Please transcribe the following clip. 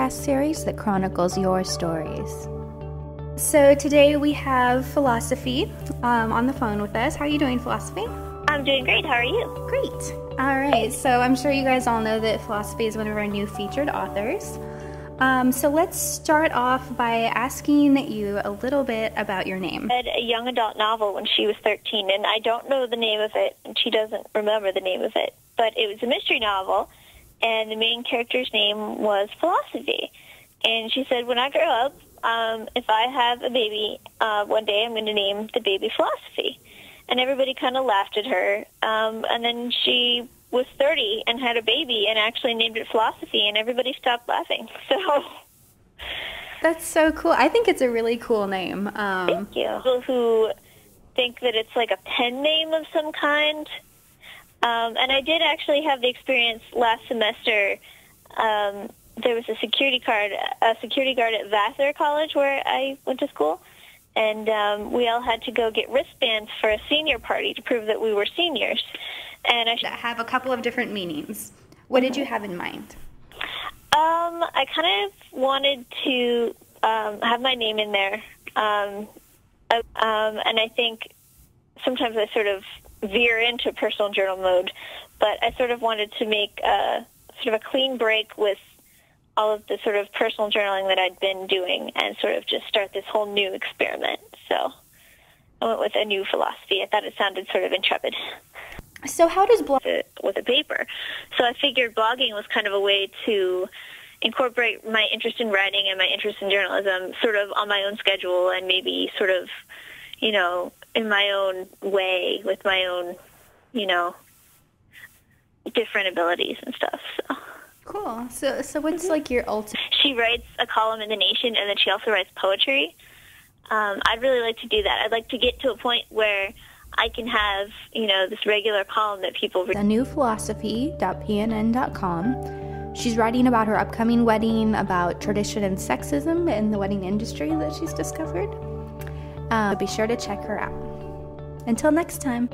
podcast series that chronicles your stories. So today we have Philosophy on the phone with us. How are you doing, Philosophy? I'm doing great. How are you? Great. All right. So I'm sure you guys all know that Philosophy is one of our new featured authors. So let's start off by asking you a little bit about your name. I read a young adult novel when she was 13, and I don't know the name of it, and she doesn't remember the name of it. But it was a mystery novel, and the main character's name was Philosophy. And she said, when I grow up, if I have a baby, one day I'm going to name the baby Philosophy. And everybody kind of laughed at her. And then she was 30 and had a baby and actually named it Philosophy, and everybody stopped laughing. So that's so cool. I think it's a really cool name. Thank you. People who think that it's like a pen name of some kind. And I did actually have the experience last semester. There was a security guard at Vassar College where I went to school, and we all had to go get wristbands for a senior party to prove that we were seniors. And I have a couple of different meanings. What did you have in mind? I kind of wanted to have my name in there, and I think sometimes I sort of veer into personal journal mode, but I sort of wanted to make sort of a clean break with all of the sort of personal journaling that I'd been doing and sort of just start this whole new experiment. So I went with a new Philosophy. I thought it sounded sort of intrepid. So how does blogging with a paper? So I figured blogging was kind of a way to incorporate my interest in writing and my interest in journalism sort of on my own schedule and maybe sort of, you know, in my own way with my own, you know, different abilities and stuff. So cool. So what's like your ultimate? She writes a column in The Nation, and then she also writes poetry. I'd really like to do that. I'd like to get to a point where I can have, you know, this regular column that people read. thenewphilosophy.pnn.com. She's writing about her upcoming wedding, about tradition and sexism in the wedding industry that she's discovered. Be sure to check her out. Until next time.